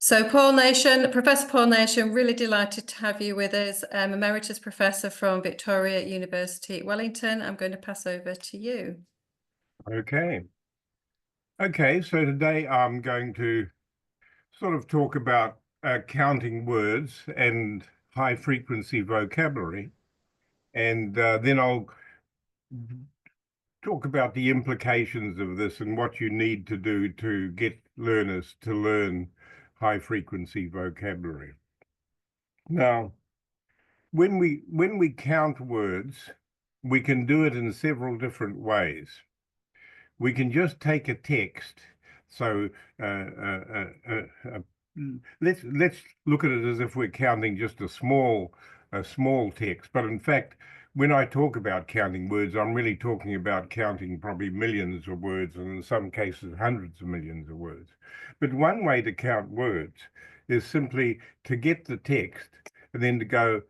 So Paul Nation, Professor Paul Nation, really delighted to have you with us. Emeritus Professor from Victoria University, Wellington. I'm going to pass over to you. Okay. So today I'm going to sort of talk about counting words and high frequency vocabulary. And then I'll talk about the implications of this and what you need to do to get learners to learn high frequency vocabulary. Now, when we count words, we can do it in several different ways. We can just take a text. So let's look at it as if we're counting just a small text. But in fact, when I talk about counting words, I'm really talking about counting probably millions of words, and in some cases, hundreds of millions of words. But one way to count words is simply to get the text and then to go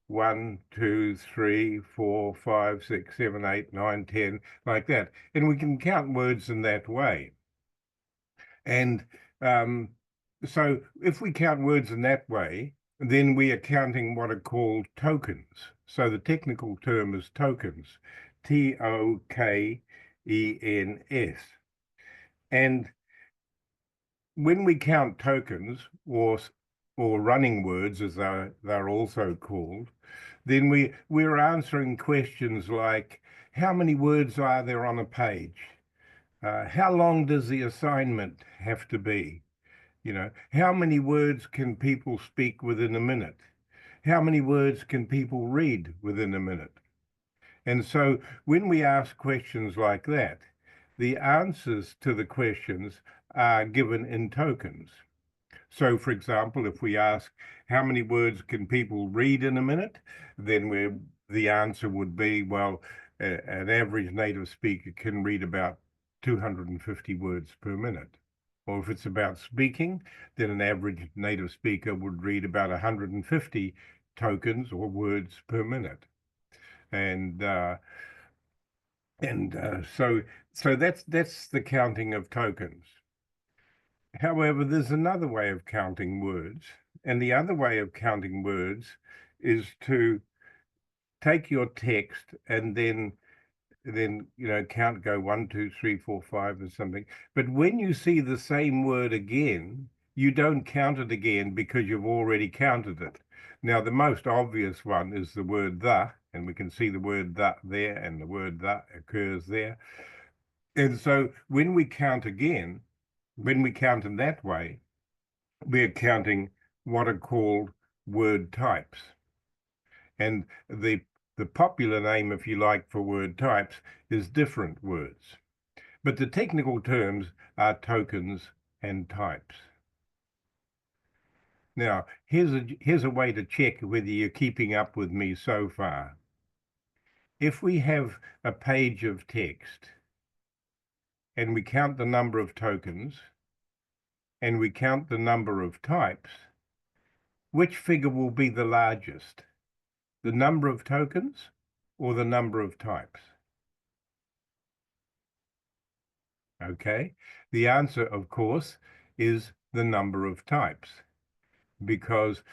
1, 2, 3, 4, 5, 6, 7, 8, 9, 10, like that. And we can count words in that way. And so if we count words in that way, then we are counting what are called tokens. So the technical term is tokens, T-O-K-E-N-S. And when we count tokens, or running words, as they're also called, then we're answering questions like, how many words are there on a page? How long does the assignment have to be? You know, how many words can people speak within a minute? How many words can people read within a minute? And so when we ask questions like that, the answers to the questions are given in tokens. So, for example, if we ask how many words can people read in a minute, then the answer would be, well, an average native speaker can read about 250 words per minute. Or if it's about speaking, then an average native speaker would read about 150 tokens or words per minute. And so that's the counting of tokens. However, there's another way of counting words, and the other way of counting words is to take your text and then count, go 1, 2, 3, 4, 5 or something. But when you see the same word again, you don't count it again because you've already counted it. Now, the most obvious one is the word the, and we can see the word the there, and the word the occurs there. And so when we count again, when we count in that way, we're counting what are called word types. And the popular name, if you like, for word types is different words. But the technical terms are tokens and types. Now, here's a way to check whether you're keeping up with me so far. If we have a page of text and we count the number of tokens and we count the number of types, which figure will be the largest? The number of tokens or the number of types? Okay, the answer, of course, is the number of types, because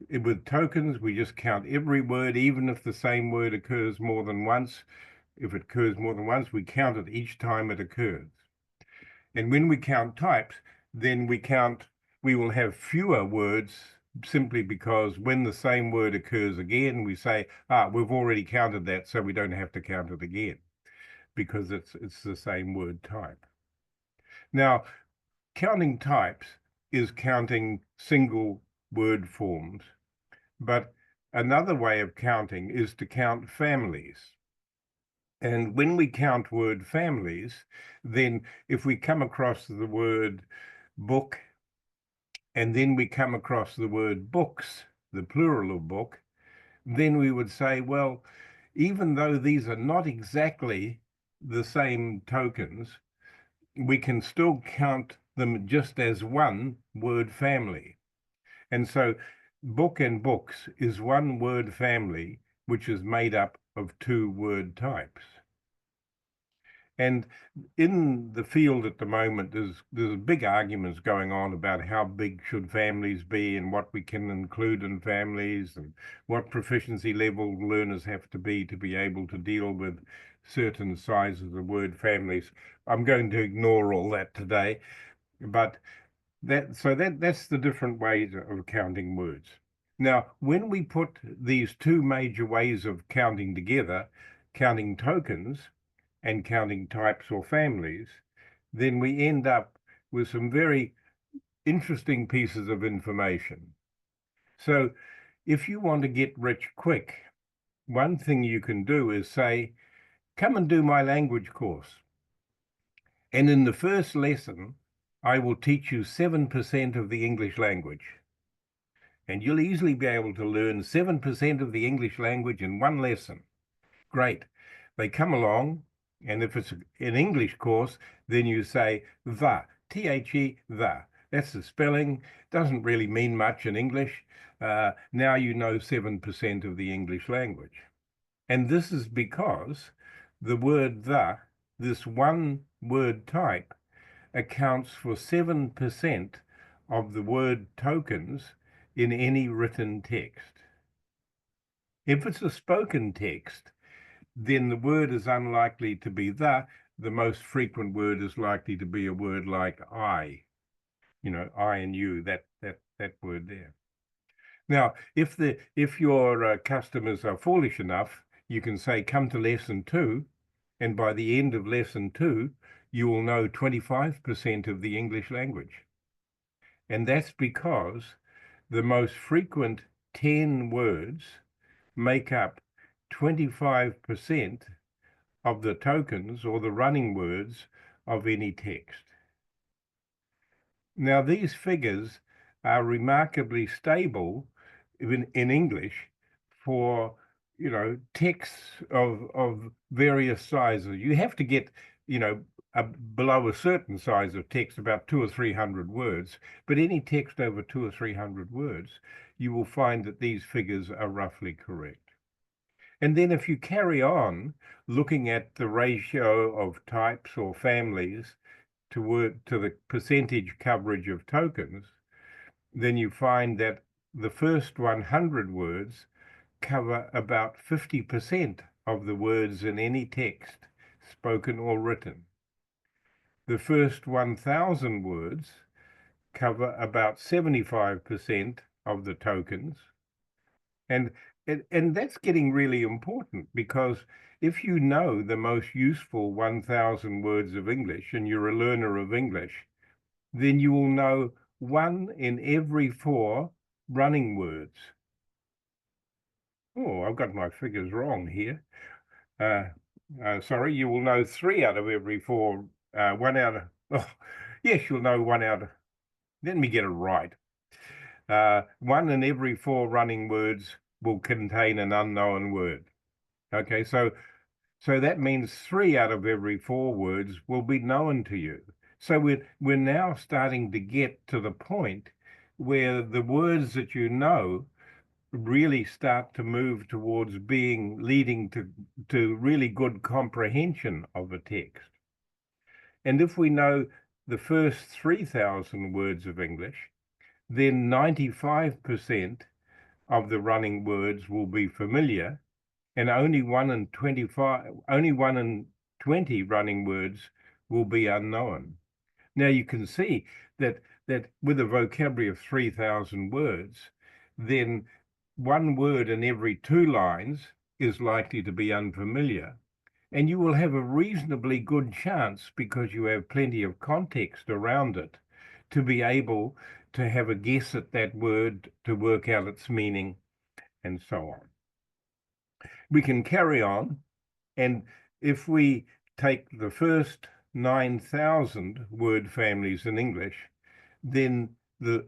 with tokens, we just count every word, even if the same word occurs more than once. If it occurs more than once, we count it each time it occurs. And when we count types, then we will have fewer words, simply because when the same word occurs again, we say, we've already counted that, so we don't have to count it again, because it's the same word type. Now, counting types is counting single word forms, but another way of counting is to count families. And when we count word families, then if we come across the word book, and then we come across the word books, the plural of book, then we would say, well, even though these are not exactly the same tokens, we can still count them just as one word family. And so book and books is one word family, which is made up of two word types. And in the field at the moment, there's big arguments going on about how big should families be and what we can include in families and what proficiency level learners have to be able to deal with certain sizes of word families. I'm going to ignore all that today, but that's the different ways of counting words. Now, when we put these two major ways of counting together, counting tokens and counting types or families, then we end up with some very interesting pieces of information. So if you want to get rich quick, one thing you can do is say, come and do my language course. And in the first lesson, I will teach you 7% of the English language. And you'll easily be able to learn 7% of the English language in one lesson. Great. They come along, and if it's an English course, then you say the, T-H-E, the. That's the spelling. Doesn't really mean much in English. Now you know 7% of the English language. And this is because the word the, this one word type, accounts for 7% of the word tokens in any written text. If it's a spoken text, then the word is unlikely to be the most frequent word is likely to be a word like I, I and you, that word there. Now, if your customers are foolish enough, you can say, come to lesson 2, and by the end of lesson 2, you will know 25% of the English language. And that's because the most frequent 10 words make up 25% of the tokens or the running words of any text. Now, these figures are remarkably stable in English for, texts of various sizes. You have to get, below a certain size of text, about 200 or 300 words, but any text over 200 or 300 words, you will find that these figures are roughly correct. And then if you carry on looking at the ratio of types or families to the percentage coverage of tokens, then you find that the first 100 words cover about 50% of the words in any text, spoken or written. The first 1,000 words cover about 75% of the tokens. And that's getting really important, because if you know the most useful 1,000 words of English and you're a learner of English, then you will know 1 in every 4 running words. Oh, I've got my figures wrong here. Sorry, you will know 3 out of every 4, 1 out of, yes, you'll know 1 out of, let me get it right. 1 in every 4 running words will contain an unknown word. Okay, so that means 3 out of every 4 words will be known to you. So we're now starting to get to the point where the words that you know really start to move towards leading to really good comprehension of a text. And if we know the first 3,000 words of English, then 95% of the running words will be familiar, and only 1 in 20 running words will be unknown. Now you can see that with a vocabulary of 3,000 words, then 1 word in every 2 lines is likely to be unfamiliar. And you will have a reasonably good chance, because you have plenty of context around it, to be able to have a guess at that word, to work out its meaning, and so on. We can carry on, and if we take the first 9,000 word families in English, then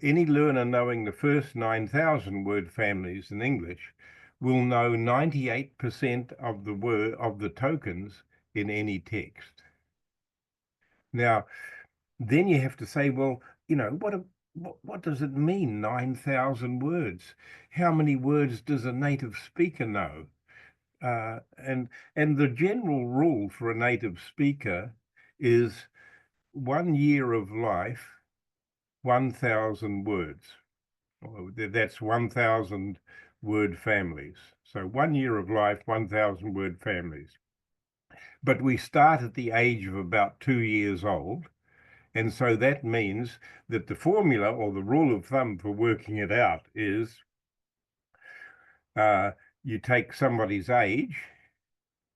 any learner knowing the first 9,000 word families in English will know 98% of the tokens in any text. Now, then you have to say, well, what does it mean, 9,000 words? How many words does a native speaker know? and the general rule for a native speaker is 1 year of life, 1,000 words. That's 1,000 word families. So 1 year of life, 1,000 word families. But we start at the age of about 2 years old. And so that means that the formula or the rule of thumb for working it out is you take somebody's age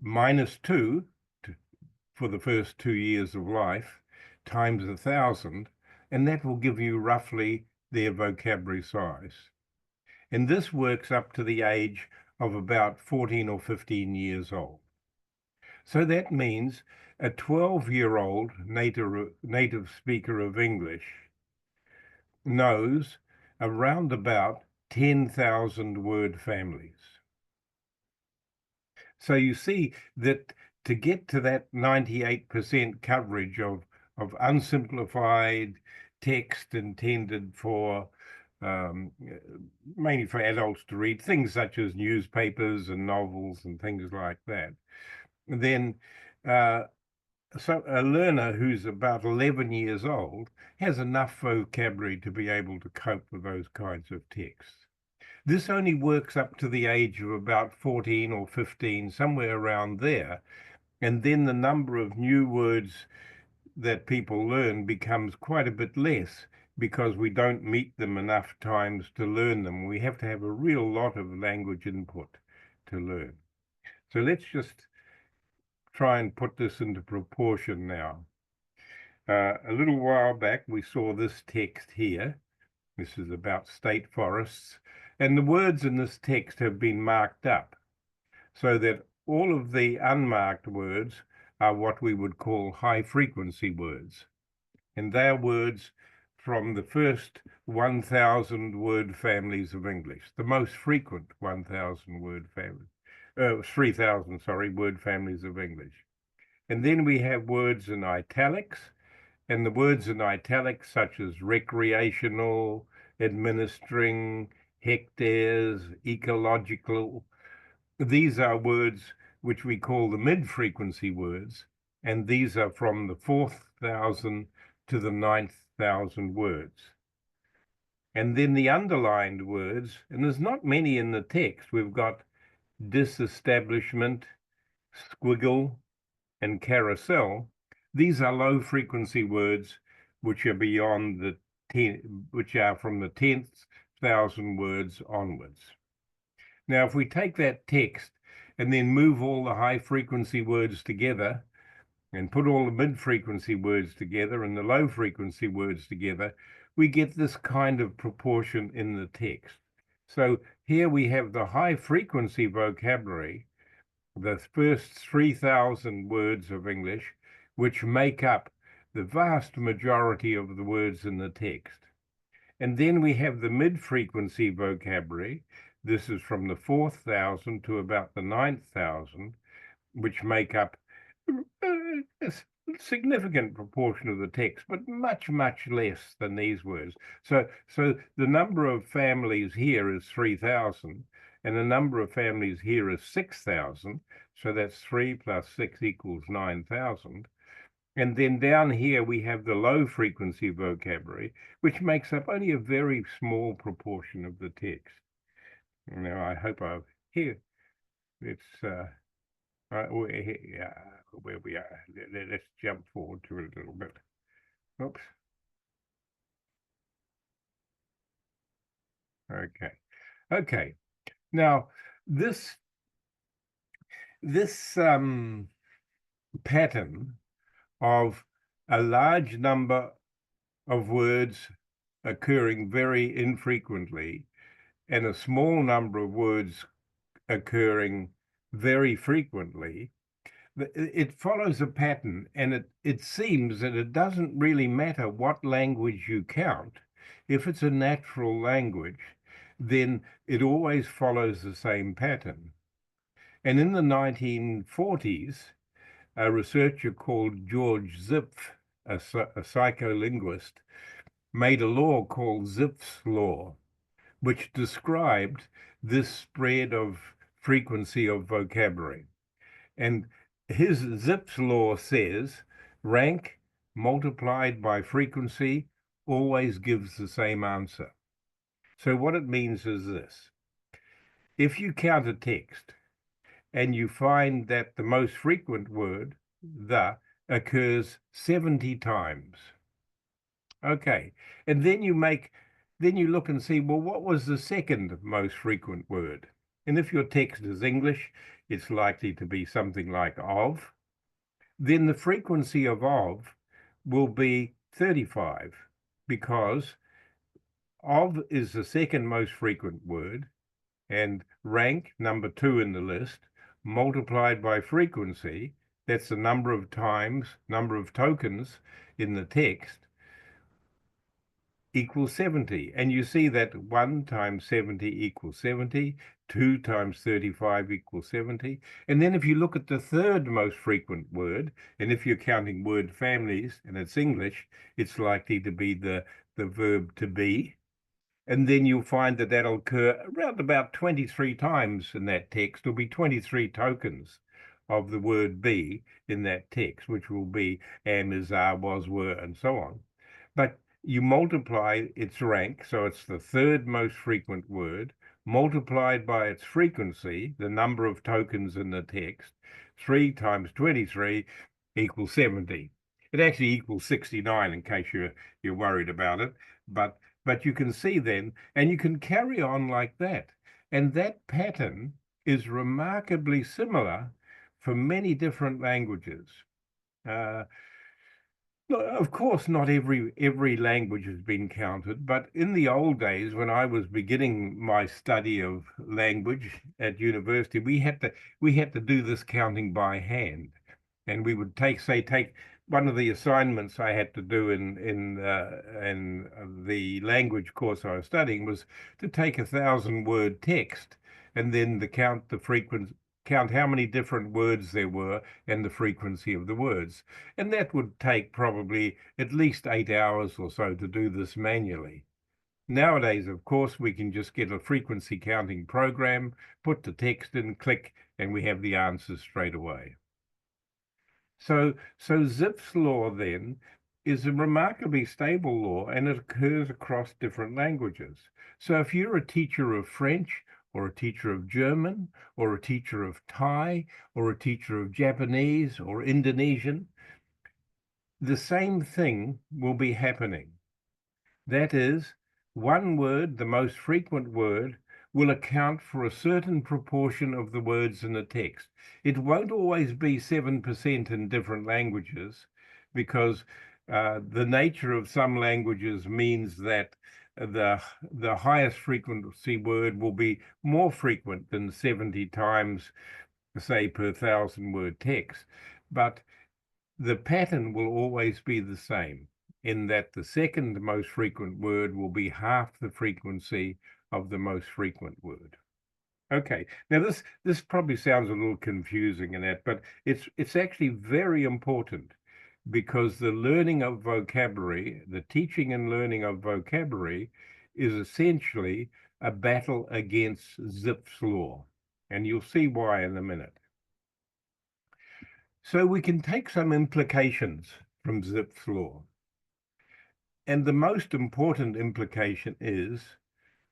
minus 2 for the first 2 years of life times 1,000, and that will give you roughly their vocabulary size. And this works up to the age of about 14 or 15 years old. So that means a 12-year-old native speaker of English knows around about 10,000 word families. So you see that to get to that 98% coverage of unsimplified text intended for mainly for adults to read, things such as newspapers and novels and things like that, then so a learner who's about 11 years old has enough vocabulary to be able to cope with those kinds of texts. This only works up to the age of about 14 or 15, somewhere around there. And then the number of new words that people learn becomes quite a bit less because we don't meet them enough times to learn them. We have to have a real lot of language input to learn. So let's just try and put this into proportion now. A little while back, we saw this text here. This is about state forests. And the words in this text have been marked up so that all of the unmarked words are what we would call high-frequency words. And they are words from the first 1,000 word families of English, the most frequent 1,000 word families. 3,000, sorry, word families of English. And then we have words in italics, and the words in italics such as recreational, administering, hectares, ecological, these are words which we call the mid-frequency words, and these are from the 4,000 to the 9,000 words. And then the underlined words, and there's not many in the text. We've got disestablishment, squiggle, and carousel. These are low frequency words which are beyond the 10, which are from the 10,000 words onwards. Now, if we take that text and then move all the high frequency words together and put all the mid frequency words together and the low frequency words together, we get this kind of proportion in the text. So here we have the high frequency vocabulary, the first 3,000 words of English, which make up the vast majority of the words in the text. And then we have the mid-frequency vocabulary. This is from the 4,000 to about the 9,000, which make up a significant proportion of the text, but much, much less than these words. So the number of families here is 3,000, and the number of families here is 6,000. So that's 3 plus 6 equals 9,000. And then down here, we have the low frequency vocabulary, which makes up only a very small proportion of the text. Now, I hope I've here. It's where we are. Let's jump forward to it a little bit. Oops. Okay. Now, this pattern of a large number of words occurring very infrequently and a small number of words occurring very frequently, it follows a pattern, and it seems that it doesn't really matter what language you count. If it's a natural language, then it always follows the same pattern. And in the 1940s, a researcher called George Zipf, a psycholinguist, made a law called Zipf's law, which described this spread of frequency of vocabulary. And his Zipf's law says rank multiplied by frequency always gives the same answer. So what it means is this. If you count a text and you find that the most frequent word, the, occurs 70 times. Okay, and then you look and see, well, what was the second most frequent word? And if your text is English, it's likely to be something like of. Then the frequency of will be 35, because of is the second most frequent word, and rank, number 2 in the list, multiplied by frequency, that's the number of tokens in the text, equals 70. And you see that 1 times 70 equals 70, 2 times 35 equals 70. And then if you look at the third most frequent word, and if you're counting word families and it's English, it's likely to be the verb to be. And then you'll find that that'll occur around about 23 times in that text. There'll be 23 tokens of the word be in that text, which will be am, is, are, was, were, and so on. But you multiply its rank, so it's the third most frequent word, multiplied by its frequency, the number of tokens in the text. 3 times 23 equals 70. It actually equals 69 in case you're worried about it. But you can see then, and you can carry on like that. And that pattern is remarkably similar for many different languages. Of course, not every language has been counted, but in the old days, when I was beginning my study of language at university, we had to do this counting by hand. And we would take one of the assignments I had to do in the language course I was studying was to take 1,000-word text and then to count how many different words there were and the frequency of the words. And that would take probably at least 8 hours or so to do this manually. Nowadays, of course, we can just get a frequency counting program, put the text in, click, and we have the answers straight away. So Zipf's law then is a remarkably stable law, and it occurs across different languages. So if you're a teacher of French or a teacher of German or a teacher of Thai or a teacher of Japanese or Indonesian, the same thing will be happening. That is, one word, the most frequent word, will account for a certain proportion of the words in the text. It won't always be 7% in different languages, because the nature of some languages means that the highest frequency word will be more frequent than 70 times, say, per 1,000-word text. But the pattern will always be the same, in that the second most frequent word will be half the frequency of the most frequent word. Okay, now this probably sounds a little confusing in that, but it's actually very important, because the learning of vocabulary, the teaching and learning of vocabulary, is essentially a battle against Zipf's law. And you'll see why in a minute. So we can take some implications from Zipf's law. And the most important implication is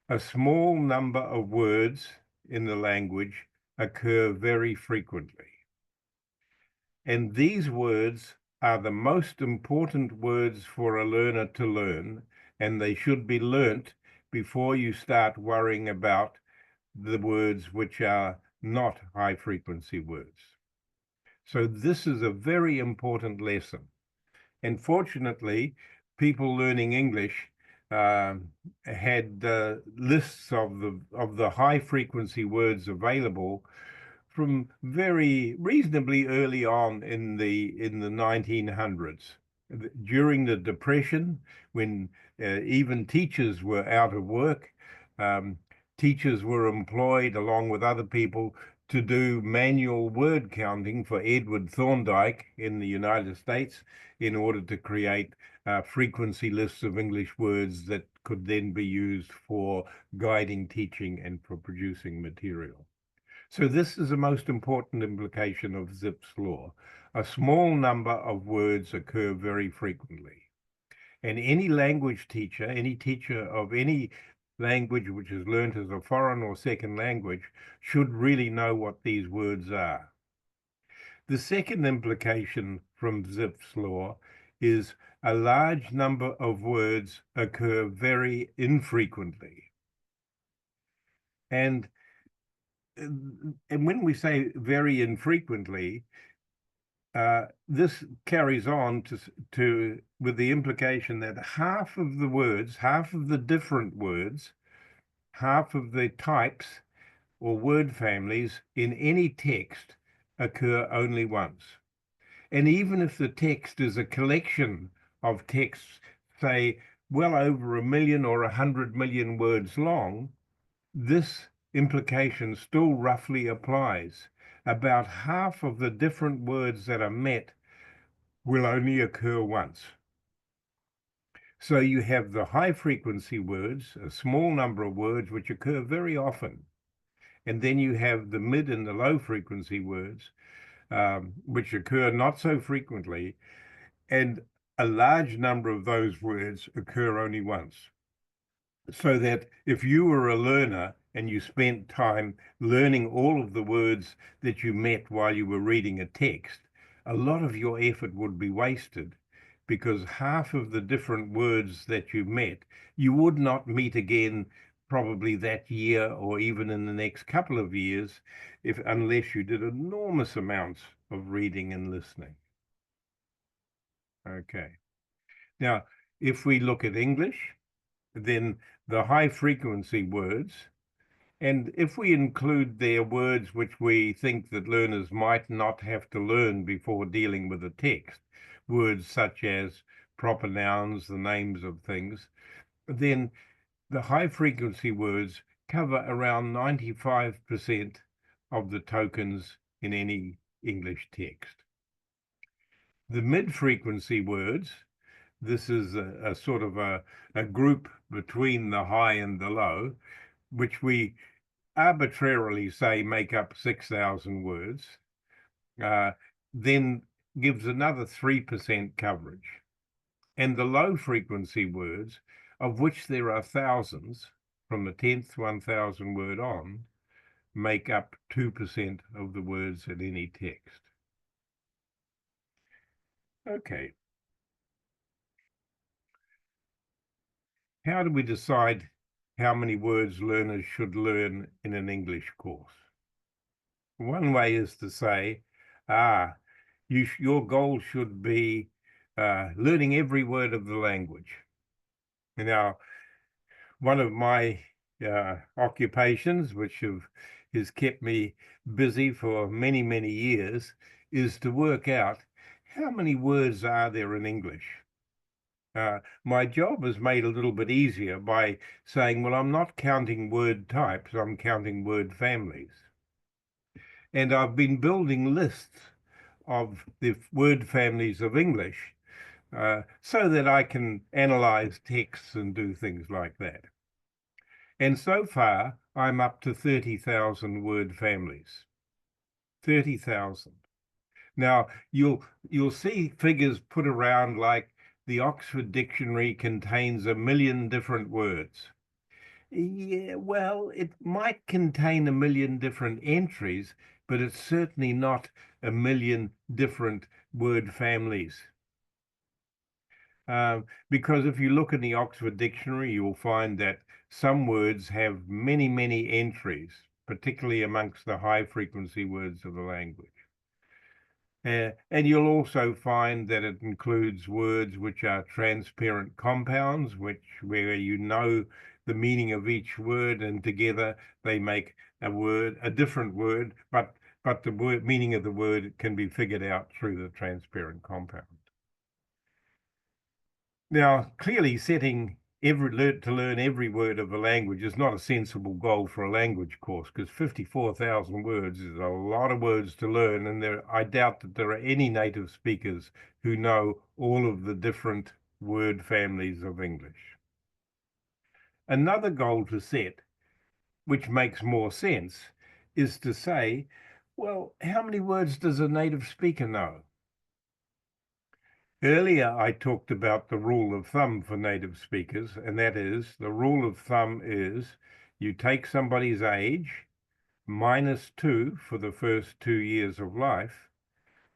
a small number of words in the language occur very frequently. And these words are the most important words for a learner to learn, and they should be learnt before you start worrying about the words which are not high-frequency words. So this is a very important lesson. And fortunately, people learning English had lists of the high-frequency words available from very reasonably early on in the 1900s. During the Depression, when even teachers were out of work, teachers were employed along with other people to do manual word counting for Edward Thorndike in the United States in order to create frequency lists of English words that could then be used for guiding teaching and for producing material. So this is the most important implication of Zipf's law. A small number of words occur very frequently. And any language teacher, any teacher of any language which is learnt as a foreign or second language, should really know what these words are. The second implication from Zipf's law is a large number of words occur very infrequently. And when we say very infrequently, this carries on with the implication that half of the words, half of the different words, half of the types or word families in any text occur only once. And even if the text is a collection of texts, say, well over 1 million or 100 million words long, this implication still roughly applies. About half of the different words that are met will only occur once. So you have the high frequency words, a small number of words which occur very often. And then you have the mid and the low frequency words, which occur not so frequently. And a large number of those words occur only once. So that if you were a learner and you spent time learning all of the words that you met while you were reading a text, a lot of your effort would be wasted, because half of the different words that you met, you would not meet again probably that year or even in the next couple of years, unless you did enormous amounts of reading and listening. Okay. Now, if we look at English, then the high frequency words, and if we include their words which we think that learners might not have to learn before dealing with a text, words such as proper nouns, the names of things, then the high frequency words cover around 95% of the tokens in any English text. The mid-frequency words, this is a sort of a group between the high and the low, which we arbitrarily say make up 6,000 words, then gives another 3% coverage. And the low frequency words, of which there are thousands, from the 10th 1,000 word on, make up 2% of the words in any text. Okay. How do we decide how many words learners should learn in an English course? One way is to say, your goal should be learning every word of the language. Now, one of my occupations, which has kept me busy for many, many years, is to work out how many words are there in English. My job is made a little bit easier by saying, well, I'm not counting word types, I'm counting word families. And I've been building lists of the word families of English so that I can analyze texts and do things like that. And so far, I'm up to 30,000 word families. 30,000. Now, you'll see figures put around like the Oxford Dictionary contains 1 million different words. Yeah, well, it might contain 1 million different entries, but it's certainly not 1 million different word families. Because if you look in the Oxford Dictionary, you'll find that some words have many, many entries, particularly amongst the high frequency words of the language. And you'll also find that it includes words which are transparent compounds, where you know the meaning of each word, and together they make a different word, but the meaning of the word can be figured out through the transparent compound. Now, clearly setting to learn every word of a language is not a sensible goal for a language course, because 54,000 words is a lot of words to learn, and I doubt that there are any native speakers who know all of the different word families of English. Another goal to set, which makes more sense, is to say, well, how many words does a native speaker know? Earlier, I talked about the rule of thumb for native speakers, and that is, the rule of thumb is you take somebody's age, -2 for the first 2 years of life,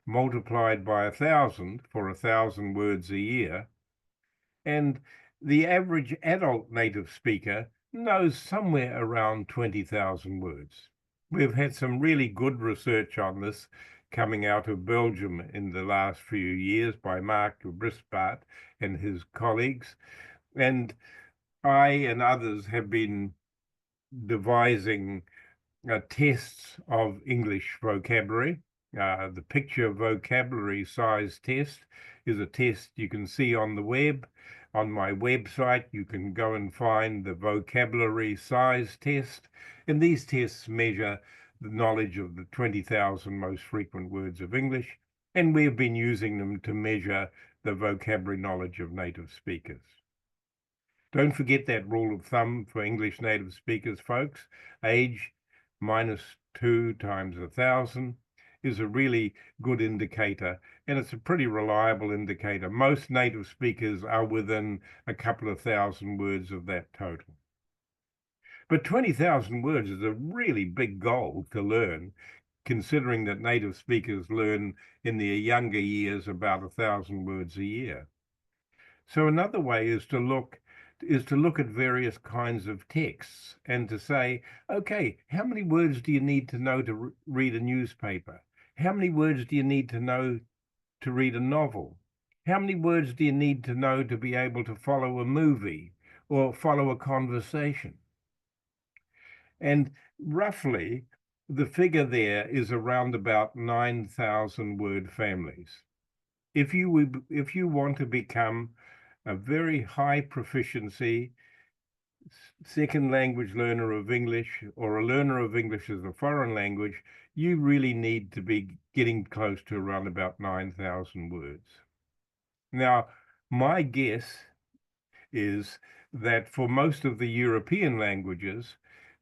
multiplied by 1,000 for 1,000 words a year, and the average adult native speaker knows somewhere around 20,000 words. We've had some really good research on this coming out of Belgium in the last few years by Mark Brisbart and his colleagues. And I and others have been devising tests of English vocabulary. The picture vocabulary size test is a test you can see on the web. On my website, you can go and find the vocabulary size test. And these tests measure the knowledge of the 20,000 most frequent words of English. And we've been using them to measure the vocabulary knowledge of native speakers. Don't forget that rule of thumb for English native speakers, folks. Age -2 times 1,000 is a really good indicator, and it's a pretty reliable indicator. Most native speakers are within a couple of thousand words of that total. But 20,000 words is a really big goal to learn, considering that native speakers learn in their younger years about 1,000 words a year. So another way is to look at various kinds of texts and to say, okay, how many words do you need to know to read a newspaper? How many words do you need to know to read a novel? How many words do you need to know to be able to follow a movie or follow a conversation? And roughly, the figure there is around about 9,000 word families. If you want to become a very high proficiency second language learner of English or a learner of English as a foreign language, you really need to be getting close to around about 9,000 words. Now, my guess is that for most of the European languages,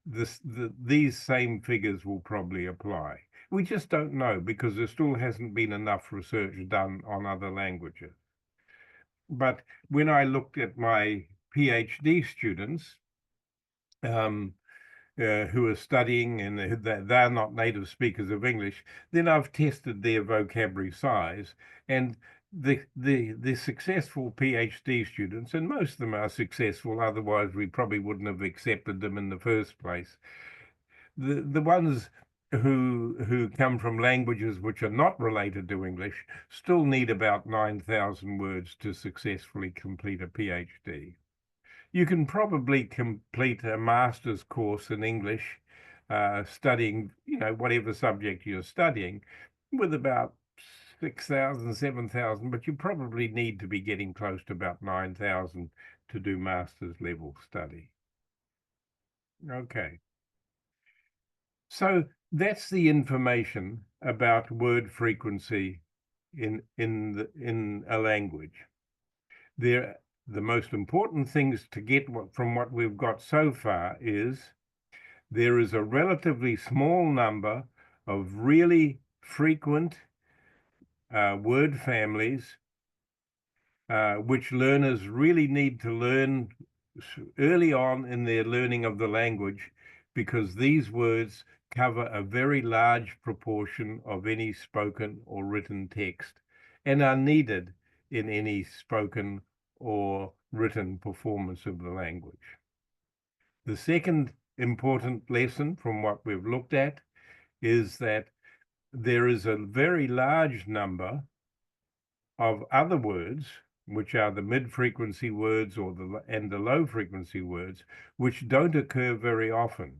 these same figures will probably apply. We just don't know because there still hasn't been enough research done on other languages. But when I looked at my PhD students who are studying and they're not native speakers of English, then I've tested their vocabulary size, and the successful PhD students, and most of them are successful, otherwise we probably wouldn't have accepted them in the first place. The ones who come from languages which are not related to English still need about 9,000 words to successfully complete a PhD. You can probably complete a master's course in English, studying, whatever subject you're studying, with about 6,000, 7,000, but you probably need to be getting close to about 9,000 to do master's level study. Okay. So that's the information about word frequency in a language. The most important things to get from what we've got so far is there is a relatively small number of really frequent word families which learners really need to learn early on in their learning of the language, because these words cover a very large proportion of any spoken or written text and are needed in any spoken or written performance of the language. The second important lesson from what we've looked at is that there is a very large number of other words, which are the mid-frequency words and the low-frequency words, which don't occur very often.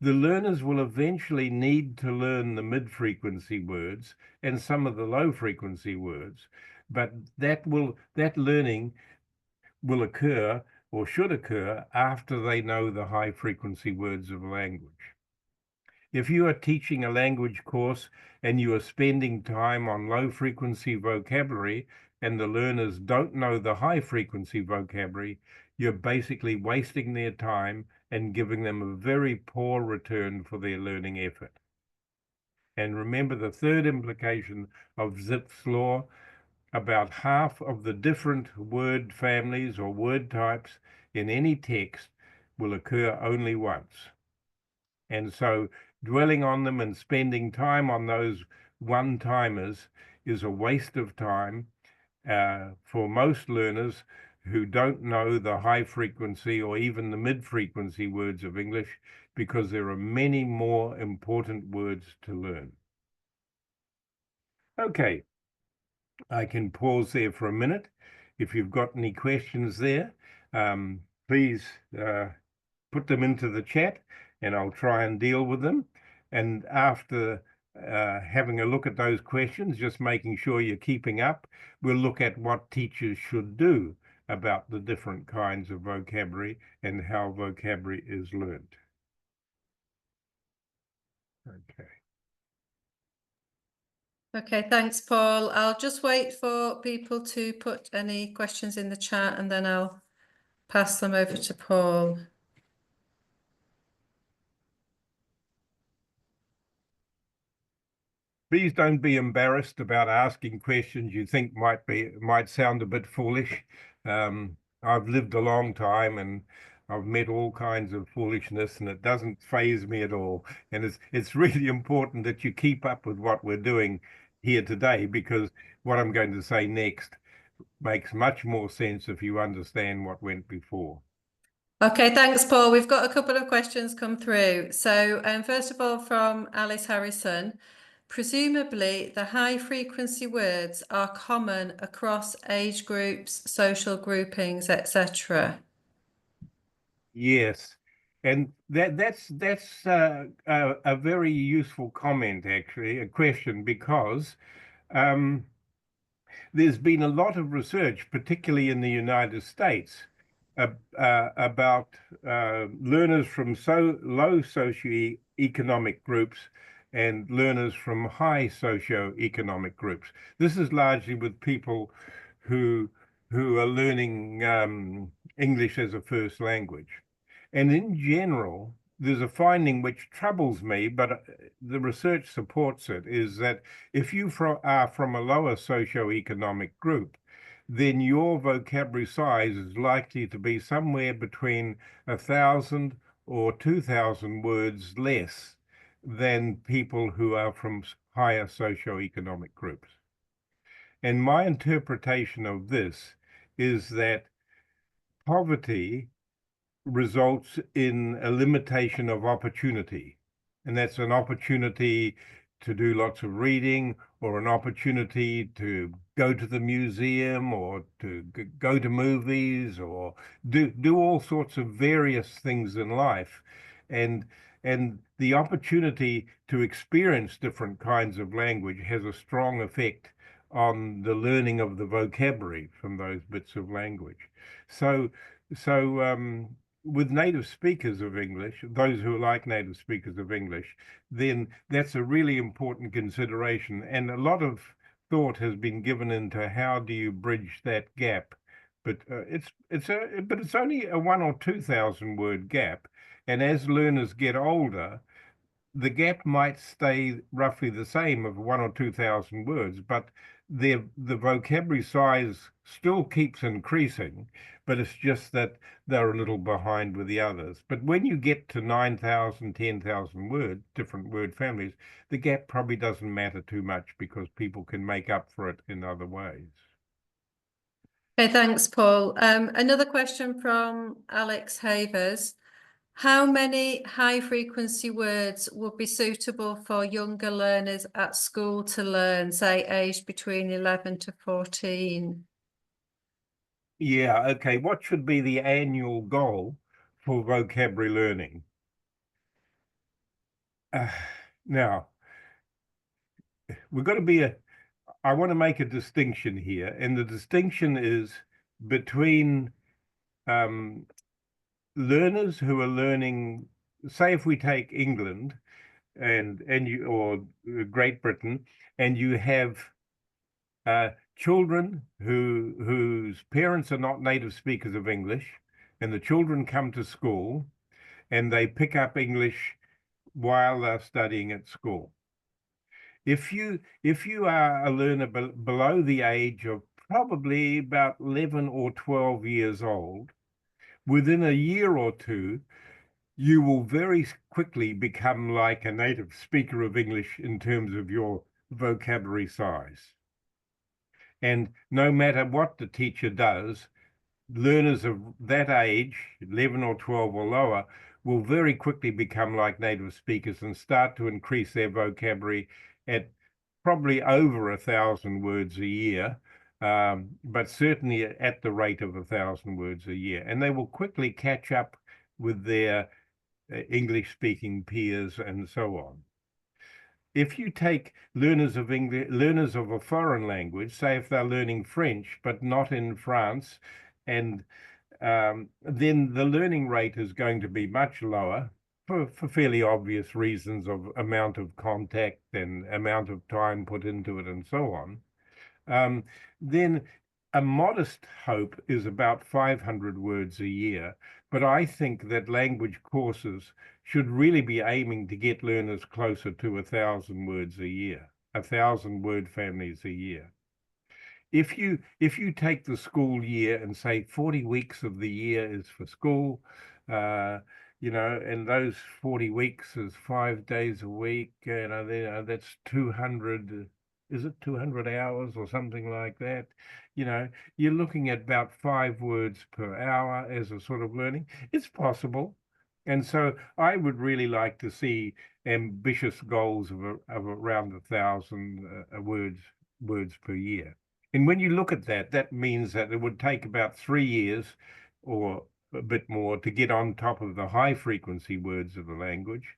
The learners will eventually need to learn the mid-frequency words and some of the low-frequency words, but that learning will occur or should occur after they know the high-frequency words of language. If you are teaching a language course and you are spending time on low-frequency vocabulary and the learners don't know the high-frequency vocabulary, you're basically wasting their time and giving them a very poor return for their learning effort. And remember the third implication of Zipf's law, about half of the different word families or word types in any text will occur only once. And so dwelling on them and spending time on those one-timers is a waste of time for most learners who don't know the high frequency or even the mid-frequency words of English, because there are many more important words to learn. Okay, I can pause there for a minute. If you've got any questions there, please put them into the chat and I'll try and deal with them. And after having a look at those questions, just making sure you're keeping up, we'll look at what teachers should do about the different kinds of vocabulary and how vocabulary is learned. Okay. Okay, thanks, Paul. I'll just wait for people to put any questions in the chat and then I'll pass them over to Paul. Please don't be embarrassed about asking questions you think might sound a bit foolish. I've lived a long time and I've met all kinds of foolishness, and it doesn't faze me at all. And it's really important that you keep up with what we're doing here today, because what I'm going to say next makes much more sense if you understand what went before. Okay, thanks, Paul. We've got a couple of questions come through. So first of all, from Alice Harrison, presumably the high frequency words are common across age groups, social groupings, etc. Yes, and that's a very useful comment, actually, a question, because there's been a lot of research, particularly in the United States, about learners from so low socioeconomic groups and learners from high socioeconomic groups. This is largely with people who are learning English as a first language. And in general, there's a finding which troubles me, but the research supports it, is that if you are from a lower socioeconomic group, then your vocabulary size is likely to be somewhere between 1,000 or 2,000 words less than people who are from higher socioeconomic groups. And my interpretation of this is that poverty results in a limitation of opportunity. And that's an opportunity to do lots of reading, or an opportunity to go to the museum, or to go to movies, or do all sorts of various things in life. And the opportunity to experience different kinds of language has a strong effect on the learning of the vocabulary from those bits of language. So with native speakers of English, those who are like native speakers of English, then that's a really important consideration. And a lot of thought has been given into how do you bridge that gap. But it's only a 1,000 or 2,000 word gap. And as learners get older, the gap might stay roughly the same of 1,000 or 2,000 words, but the vocabulary size still keeps increasing, but it's just that they're a little behind with the others. But when you get to 9,000, 10,000 words, different word families, the gap probably doesn't matter too much, because people can make up for it in other ways. Okay, thanks, Paul. Another question from Alex Havers. How many high frequency words would be suitable for younger learners at school to learn, say aged between 11 to 14? Yeah, okay. What should be the annual goal for vocabulary learning? Now, we've got to be I want to make a distinction here, and the distinction is between learners who are learning, say if we take England or Great Britain, and you have children whose parents are not native speakers of English, and the children come to school, and they pick up English while they're studying at school. If you are a learner below the age of probably about 11 or 12 years old, within a year or two, you will very quickly become like a native speaker of English in terms of your vocabulary size. And no matter what the teacher does, learners of that age, 11 or 12 or lower, will very quickly become like native speakers and start to increase their vocabulary at probably over 1,000 words a year, but certainly at the rate of 1,000 words a year. And they will quickly catch up with their English-speaking peers and so on. If you take learners of a foreign language, say if they're learning French but not in France, and then the learning rate is going to be much lower for fairly obvious reasons of amount of contact and amount of time put into it and so on. Then a modest hope is about 500 words a year, but I think that language courses should really be aiming to get learners closer to 1,000 words a year, 1,000 word families a year. If you take the school year and say 40 weeks of the year is for school, and those 40 weeks is 5 days a week, that's 200, is it 200 hours or something like that? You're looking at about 5 words per hour as a sort of learning. It's possible. And so I would really like to see ambitious goals of around 1,000 words per year. And when you look at that, that means that it would take about 3 years or a bit more to get on top of the high frequency words of the language.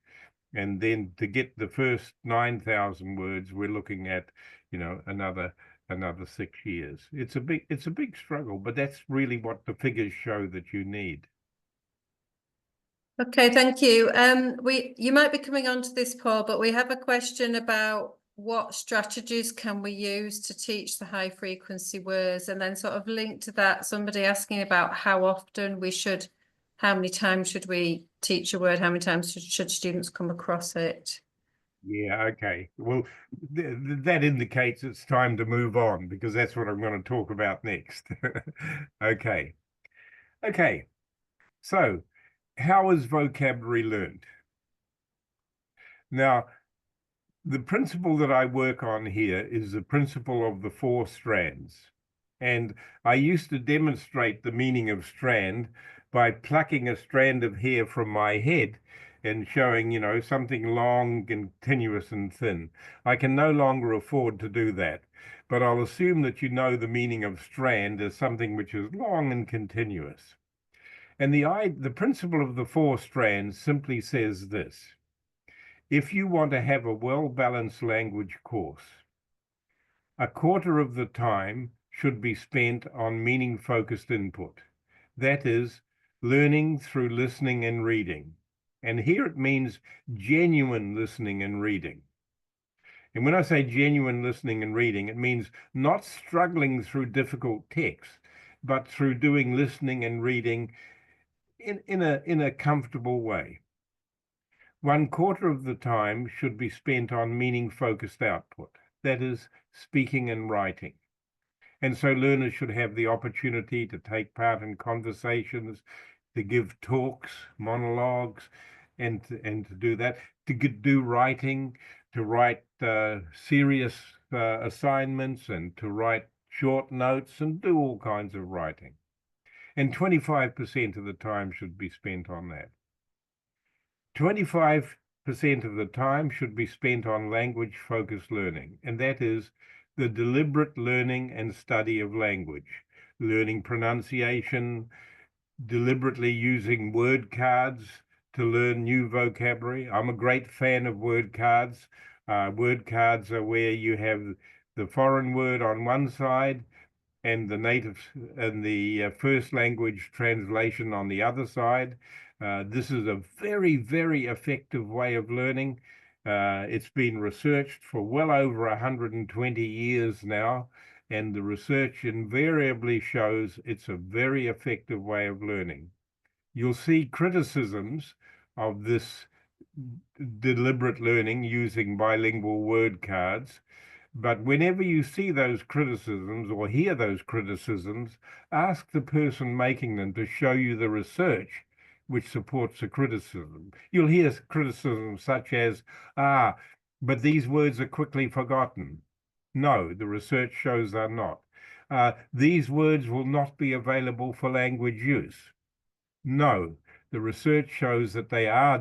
And then to get the first 9,000 words, we're looking at, another 6 years. It's a big struggle, but that's really what the figures show that you need. Okay, thank you. You might be coming on to this, Paul, but we have a question about what strategies can we use to teach the high frequency words, and then sort of linked to that, somebody asking about how many times should we teach a word, how many times should students come across it? Yeah, okay. Well, that indicates it's time to move on because that's what I'm going to talk about next. Okay. So how is vocabulary learned? Now, the principle that I work on here is the principle of the 4 strands. And I used to demonstrate the meaning of strand by plucking a strand of hair from my head and showing, something long, continuous and thin. I can no longer afford to do that, but I'll assume that you know the meaning of strand as something which is long and continuous. And the principle of the 4 strands simply says this: if you want to have a well-balanced language course, a quarter of the time should be spent on meaning-focused input. That is, learning through listening and reading. And here it means genuine listening and reading. And when I say genuine listening and reading, it means not struggling through difficult texts, but through doing listening and reading in a comfortable way. 1/4 of the time should be spent on meaning-focused output, that is, speaking and writing. And so learners should have the opportunity to take part in conversations, to give talks, monologues, and to do that, to do writing, to write serious assignments, and to write short notes, and do all kinds of writing. And 25% of the time should be spent on that. 25% of the time should be spent on language-focused learning, and that is the deliberate learning and study of language, learning pronunciation, deliberately using word cards to learn new vocabulary. I'm a great fan of word cards. Word cards are where you have the foreign word on one side and the native and the first language translation on the other side. This is a very, very effective way of learning. It's been researched for well over 120 years now, and the research invariably shows it's a very effective way of learning. You'll see criticisms of this deliberate learning using bilingual word cards. But whenever you see those criticisms or hear those criticisms, ask the person making them to show you the research which supports the criticism. You'll hear criticisms such as, but these words are quickly forgotten. No, the research shows they're not. These words will not be available for language use. No, the research shows that they are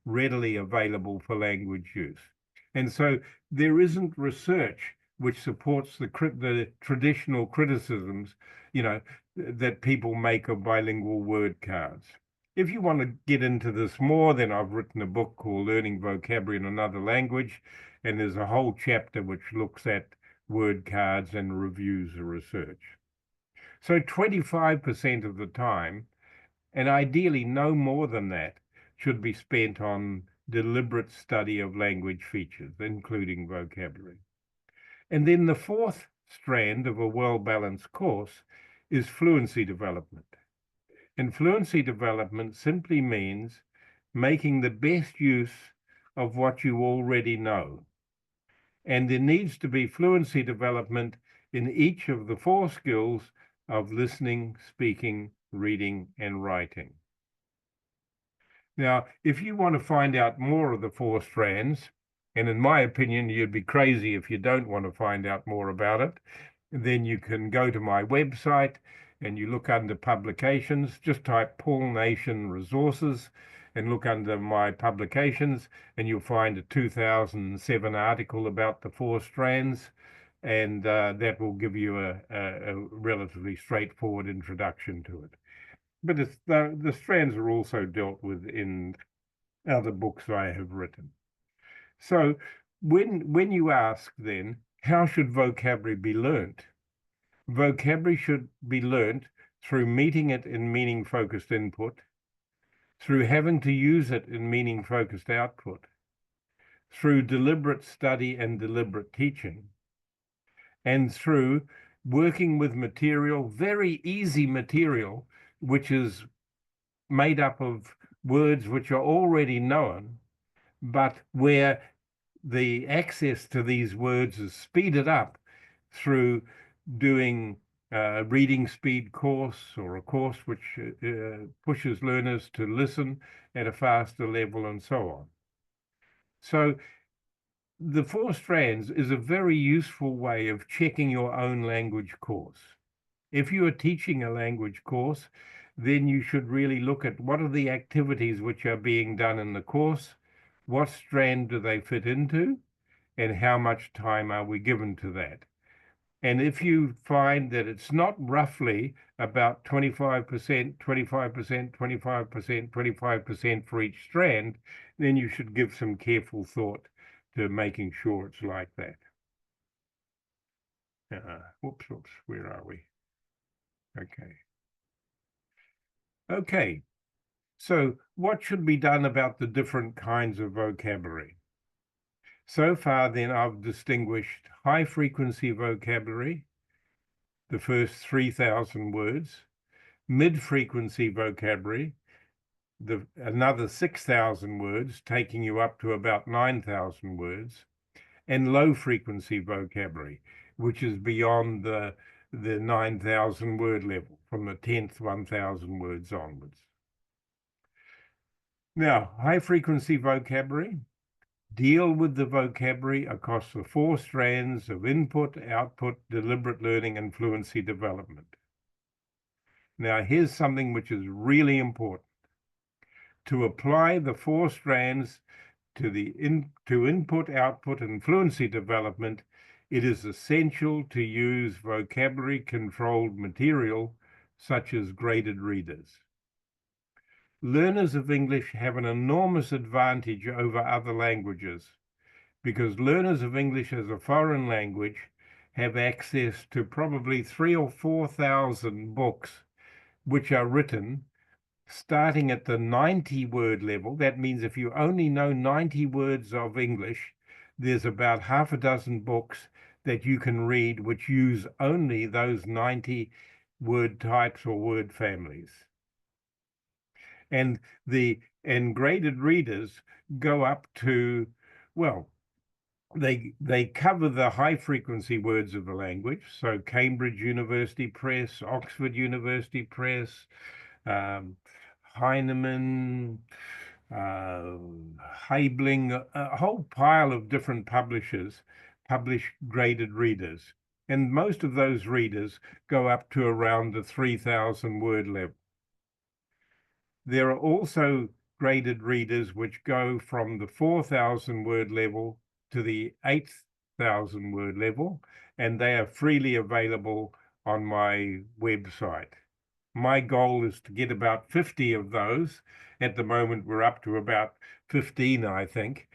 readily available for language use. And so there isn't research which supports the traditional criticisms, that people make of bilingual word cards. If you want to get into this more, then I've written a book called Learning Vocabulary in Another Language, and there's a whole chapter which looks at word cards and reviews the research. So 25% of the time, and ideally no more than that, should be spent on deliberate study of language features, including vocabulary. And then the fourth strand of a well-balanced course is fluency development. And fluency development simply means making the best use of what you already know. And there needs to be fluency development in each of the four skills of listening, speaking, reading, and writing. Now, if you want to find out more of the four strands, and in my opinion, you'd be crazy if you don't want to find out more about it, then you can go to my website and you look under publications, just type Paul Nation Resources and look under my publications, and you'll find a 2007 article about the four strands, and that will give you a relatively straightforward introduction to it. But the strands are also dealt with in other books I have written. So when you ask then, how should vocabulary be learnt? Vocabulary should be learnt through meeting it in meaning-focused input, through having to use it in meaning-focused output, through deliberate study and deliberate teaching, and through working with material, very easy material, which is made up of words which are already known, but where the access to these words is speeded up through doing a reading speed course or a course which pushes learners to listen at a faster level and so on. So the four strands is a very useful way of checking your own language course. If you are teaching a language course, then you should really look at what are the activities which are being done in the course, what strand do they fit into, and how much time are we given to that. And if you find that it's not roughly about 25%, 25%, 25%, 25% for each strand, then you should give some careful thought to making sure it's like that. Whoops, where are we? Okay, so what should be done about the different kinds of vocabulary? So far, then, I've distinguished high-frequency vocabulary, the first 3,000 words, mid-frequency vocabulary, another 6,000 words, taking you up to about 9,000 words, and low-frequency vocabulary, which is beyond the 9,000 word level, from the 10th 1,000 words onwards. Now, high-frequency vocabulary, deal with the vocabulary across the four strands of input, output, deliberate learning, and fluency development. Now, here's something which is really important. To apply the four strands to input, output, and fluency development, it is essential to use vocabulary-controlled material such as graded readers. Learners of English have an enormous advantage over other languages because learners of English as a foreign language have access to probably 3,000 or 4,000 books which are written starting at the 90-word level. That means if you only know 90 words of English, there's about half a dozen books that you can read which use only those 90 word types or word families. And graded readers go up to, well, they cover the high frequency words of the language. So Cambridge University Press, Oxford University Press, Heinemann, Heibling, a whole pile of different publishers publish graded readers. And most of those readers go up to around the 3,000 word level. There are also graded readers which go from the 4,000 word level to the 8,000 word level, and they are freely available on my website. My goal is to get about 50 of those. At the moment, we're up to about 15, I think.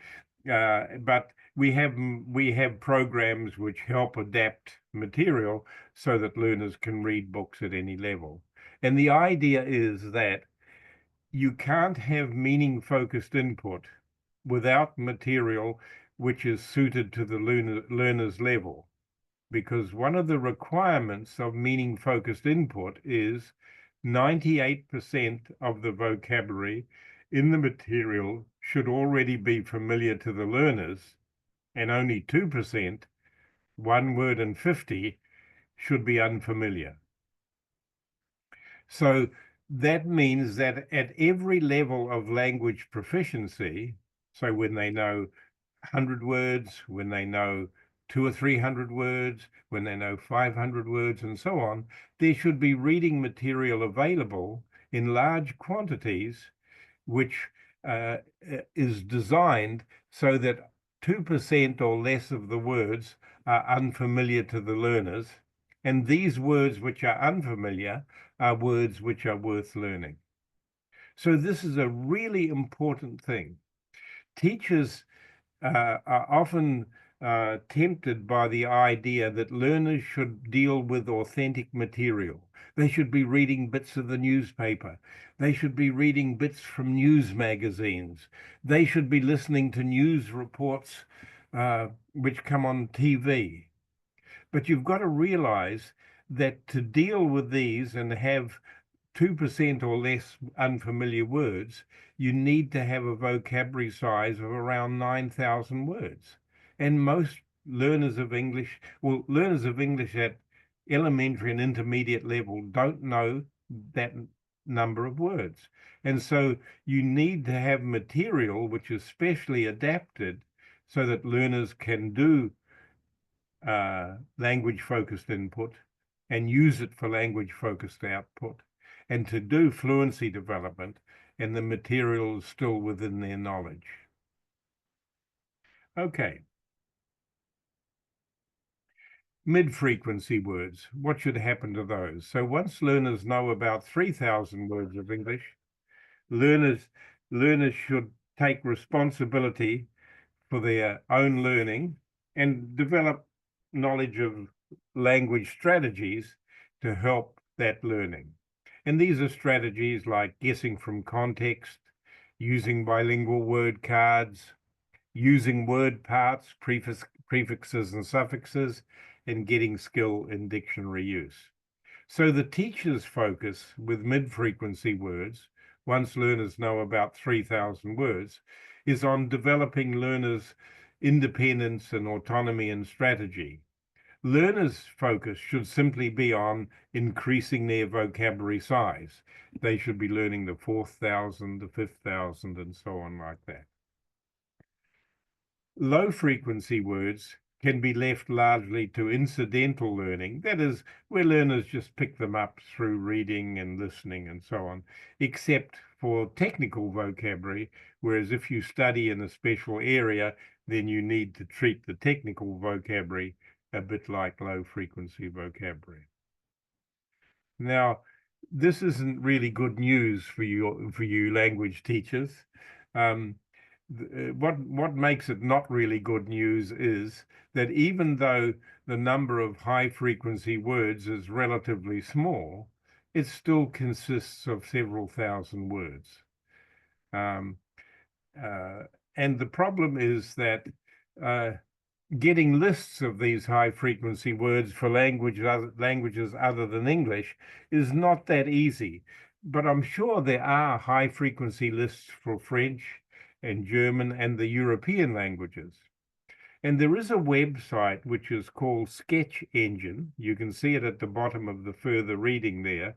But we have programs which help adapt material so that learners can read books at any level. And the idea is that you can't have meaning-focused input without material which is suited to the learner's level. Because one of the requirements of meaning-focused input is 98% of the vocabulary in the material should already be familiar to the learners, and only 2%, 1 word in 50, should be unfamiliar. So that means that at every level of language proficiency, so when they know 100 words, when they know 200 or 300 words, when they know 500 words, and so on, there should be reading material available in large quantities, which is designed so that 2% or less of the words are unfamiliar to the learners. And these words which are unfamiliar are words which are worth learning. So this is a really important thing. Teachers are often tempted by the idea that learners should deal with authentic material. They should be reading bits of the newspaper. They should be reading bits from news magazines. They should be listening to news reports which come on TV. But you've got to realize that to deal with these and have 2% or less unfamiliar words, you need to have a vocabulary size of around 9,000 words. And most learners of English, well, learners of English at elementary and intermediate level don't know that number of words. And so you need to have material which is specially adapted so that learners can do language-focused input and use it for language-focused output, and to do fluency development, and the material is still within their knowledge. Okay. Mid-frequency words, what should happen to those? So once learners know about 3,000 words of English, learners should take responsibility for their own learning and develop knowledge of language strategies to help that learning. And these are strategies like guessing from context, using bilingual word cards, using word parts, prefixes and suffixes, and getting skill in dictionary use. So the teacher's focus with mid-frequency words, once learners know about 3,000 words, is on developing learners' independence and autonomy and strategy. Learners' focus should simply be on increasing their vocabulary size. They should be learning the 4,000, the 5,000, and so on like that. Low frequency words can be left largely to incidental learning. That is, where learners just pick them up through reading and listening and so on, except for technical vocabulary, whereas if you study in a special area, then you need to treat the technical vocabulary a bit like low frequency vocabulary. Now, this isn't really good news for you language teachers. What makes it not really good news is that even though the number of high frequency words is relatively small, it still consists of several thousand words. And the problem is that getting lists of these high frequency words for languages other than English is not that easy. but I'm sure there are high frequency lists for French and German and the European languages. And there is a website which is called Sketch Engine. You can see it at the bottom of the further reading there,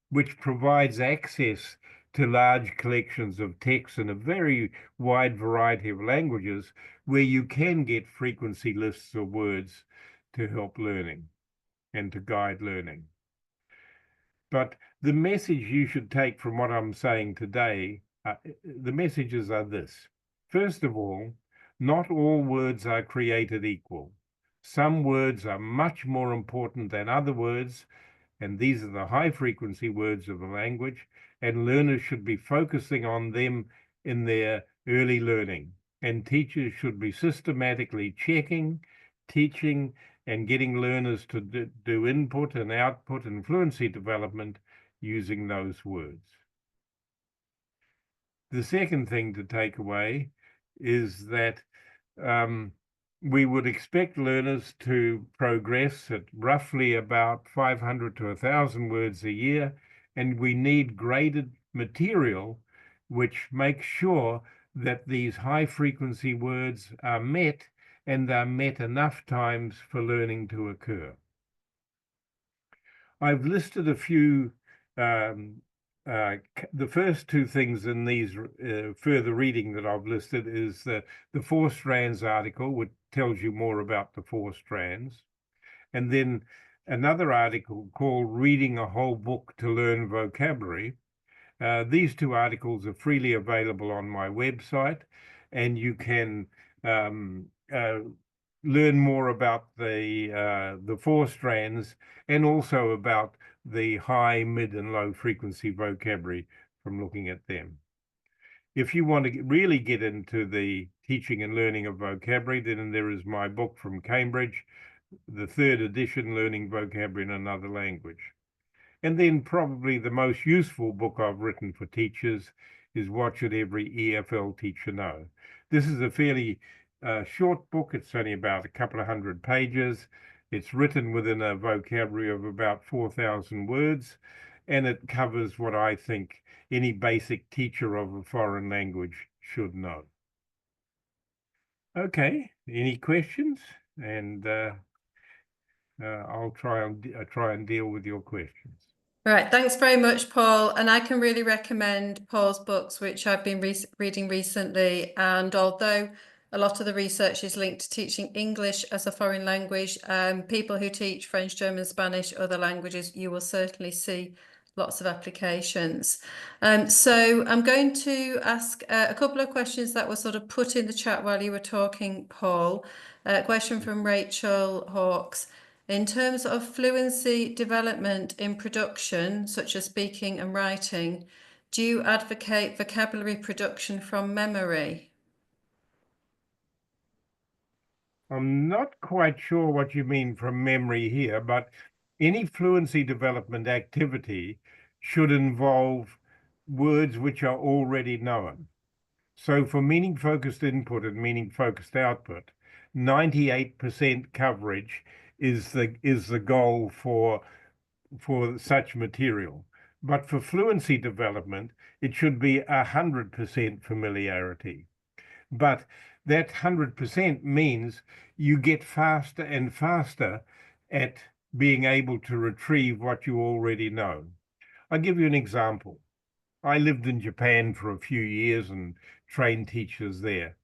which provides access to large collections of text in a very wide variety of languages where you can get frequency lists of words to help learning and to guide learning. But the message you should take from what I'm saying today, the messages are this. First of all, not all words are created equal. Some words are much more important than other words, and these are the high frequency words of the language, and learners should be focusing on them in their early learning. And teachers should be systematically checking, teaching, and getting learners to do input and output and fluency development using those words. The second thing to take away is that we would expect learners to progress at roughly about 500 to 1,000 words a year, and we need graded material which makes sure that these high frequency words are met and are met enough times for learning to occur. I've listed a few, the first two things in these further reading that I've listed is the 4 strands article, which tells you more about the 4 strands, and then another article called Reading a Whole Book to Learn Vocabulary. These 2 articles are freely available on my website, and you can learn more about the 4 strands and also about the high, mid, and low frequency vocabulary from looking at them. If you want to really get into the teaching and learning of vocabulary, then there is my book from Cambridge, the 3rd edition, Learning Vocabulary in Another Language. And then probably the most useful book I've written for teachers is What Should Every EFL Teacher Know? This is a fairly short book. It's only about a couple of 100 pages. It's written within a vocabulary of about 4,000 words, and it covers what I think any basic teacher of a foreign language should know. Okay, any questions? And I'll try and deal with your questions. Right, thanks very much, Paul. And I can really recommend Paul's books, which I've been reading recently. And although a lot of the research is linked to teaching English as a foreign language, people who teach French, German, Spanish, other languages, you will certainly see lots of applications. So I'm going to ask a couple of questions that were sort of put in the chat while you were talking, Paul. A question from Rachel Hawkes. In terms of fluency development in production, such as speaking and writing, do you advocate vocabulary production from memory? I'm not quite sure what you mean from memory here, but any fluency development activity should involve words which are already known. So for meaning-focused input and meaning-focused output, 98% coverage is the goal for such material. But for fluency development, it should be 100% familiarity. But that 100% means you get faster and faster at being able to retrieve what you already know. I'll give you an example. I lived in Japan for a few years and trained teachers there.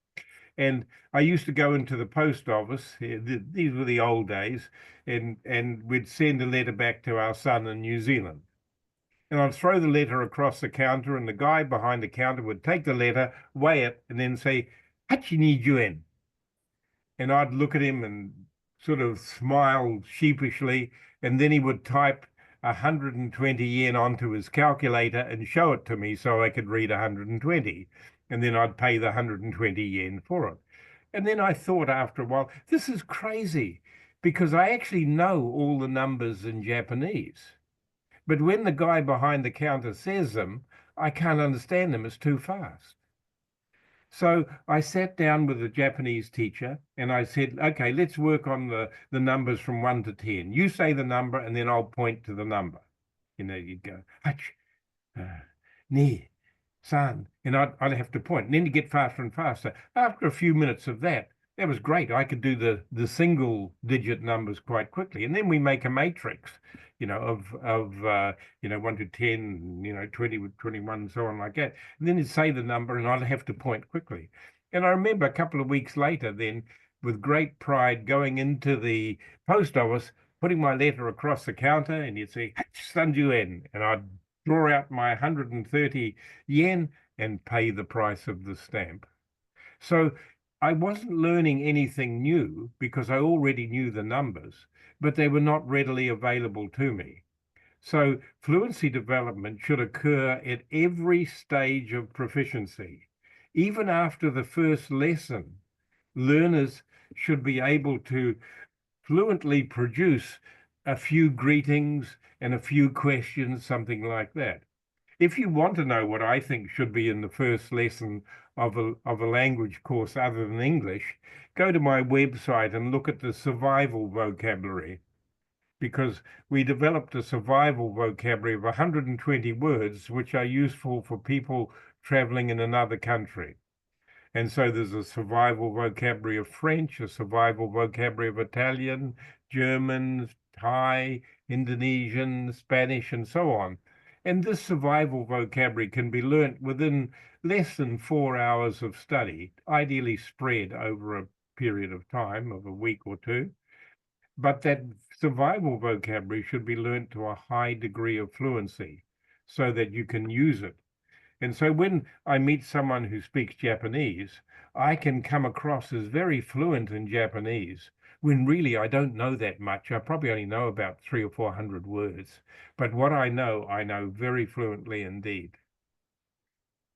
And I used to go into the post office, these were the old days, and we'd send a letter back to our son in New Zealand. And I'd throw the letter across the counter, and the guy behind the counter would take the letter, weigh it, and then say, "Hachi ni juan." And I'd look at him and sort of smile sheepishly, and then he would type 120 yen onto his calculator and show it to me so I could read 120. And then I'd pay the 120 yen for it. And then I thought after a while, this is crazy because I actually know all the numbers in Japanese. But when the guy behind the counter says them, I can't understand them. It's too fast. So I sat down with a Japanese teacher and I said, okay, let's work on the numbers from 1 to 10. You say the number and then I'll point to the number. You know, you'd go, hach, Ni, san, and I'd have to point, and then to get faster and faster. After a few minutes of that, that was great. I could do the single digit numbers quite quickly, and then we make a matrix, of 1 to 10, 20 with 21, and so on like that. And then you'd say the number, and I'd have to point quickly. And I remember a couple of weeks later, then with great pride, going into the post office, putting my letter across the counter, and you'd say Sanjuan, and I'd draw out my 130 yen and pay the price of the stamp. So I wasn't learning anything new because I already knew the numbers, but they were not readily available to me. So fluency development should occur at every stage of proficiency. Even after the first lesson, learners should be able to fluently produce a few greetings and a few questions, something like that. If you want to know what I think should be in the first lesson of a language course other than English, go to my website and look at the survival vocabulary, because we developed a survival vocabulary of 120 words, which are useful for people traveling in another country. And so there's a survival vocabulary of French, a survival vocabulary of Italian, German, Thai, Indonesian, Spanish, and so on. And this survival vocabulary can be learnt within less than 4 hours of study, ideally spread over a period of time of a week or two. But that survival vocabulary should be learnt to a high degree of fluency so that you can use it. And so when I meet someone who speaks Japanese, I can come across as very fluent in Japanese when really I don't know that much. I probably only know about 300 or 400 words, but what I know very fluently indeed.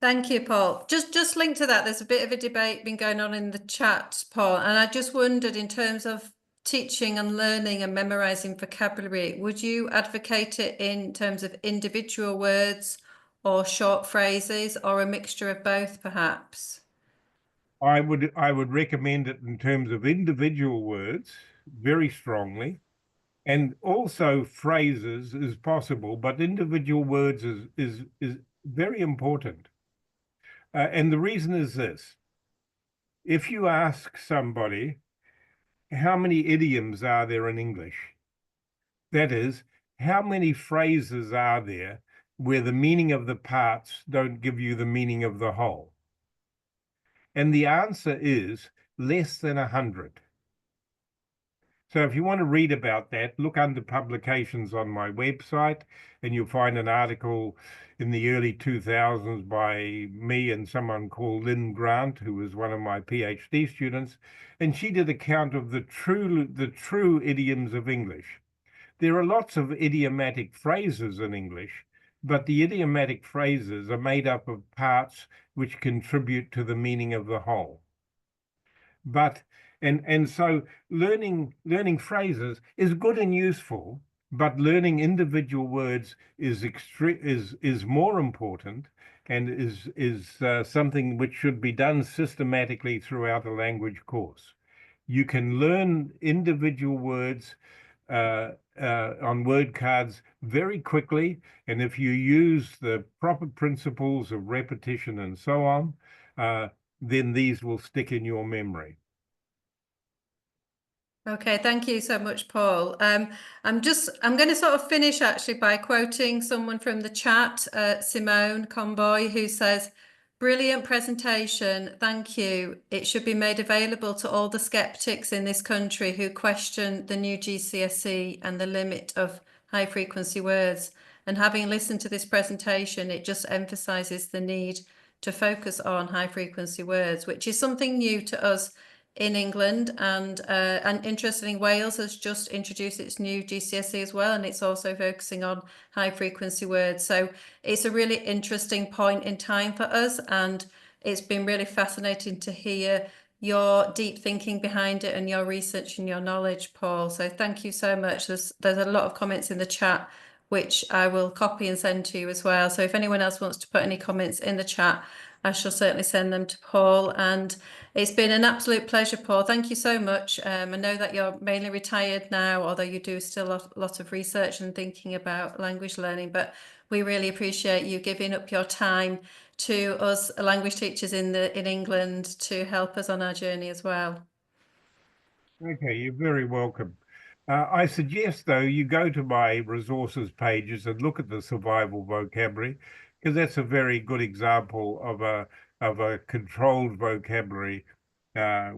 Thank you, Paul. Just linked to that, there's a bit of a debate been going on in the chat, Paul, and I just wondered, in terms of teaching and learning and memorizing vocabulary, would you advocate it in terms of individual words or short phrases, or a mixture of both, perhaps? I would recommend it in terms of individual words very strongly, and also phrases is possible, but individual words is very important. And the reason is this: if you ask somebody, how many idioms are there in English? That is, how many phrases are there where the meaning of the parts don't give you the meaning of the whole? And the answer is less than 100. So if you want to read about that, look under publications on my website, and you'll find an article in the early 2000s by me and someone called Lynn Grant, who was one of my PhD students, and she did a count of the true idioms of English. There are lots of idiomatic phrases in English, but the idiomatic phrases are made up of parts which contribute to the meaning of the whole. But and so learning phrases is good and useful, but learning individual words is more important, and is something which should be done systematically throughout a language course. You can learn individual words on word cards very quickly, and if you use the proper principles of repetition and so on, then these will stick in your memory. Okay, thank you so much, Paul. I'm going to sort of finish actually by quoting someone from the chat, Simone Comboy, who says, "Brilliant presentation, thank you. It should be made available to all the skeptics in this country who question the new GCSE and the limit of high frequency words. And having listened to this presentation, it just emphasizes the need to focus on high frequency words, which is something new to us in England, and interestingly, Wales has just introduced its new GCSE as well, and it's also focusing on high frequency words. So it's a really interesting point in time for us, and it's been really fascinating to hear your deep thinking behind it and your research and your knowledge, Paul. So thank you so much. There's a lot of comments in the chat which I will copy and send to you as well. So if anyone else wants to put any comments in the chat, I shall certainly send them to Paul. And it's been an absolute pleasure, Paul. Thank you so much. I know that you're mainly retired now, although you do still a lot of research and thinking about language learning. But we really appreciate you giving up your time to us language teachers in England to help us on our journey as well. Okay, you're very welcome. I suggest, though, you go to my resources pages and look at the survival vocabulary, because that's a very good example of a controlled vocabulary,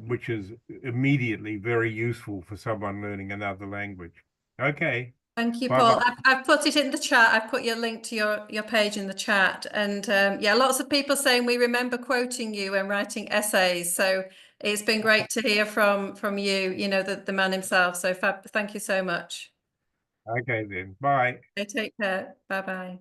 which is immediately very useful for someone learning another language. Okay. Thank you, Bye Paul. bye. I've put it in the chat. I've put your link to your page in the chat. And yeah, lots of people saying we remember quoting you and writing essays. So it's been great to hear from you, you know, the man himself. So thank you so much. Okay then. Bye. Okay, take care. Bye-bye.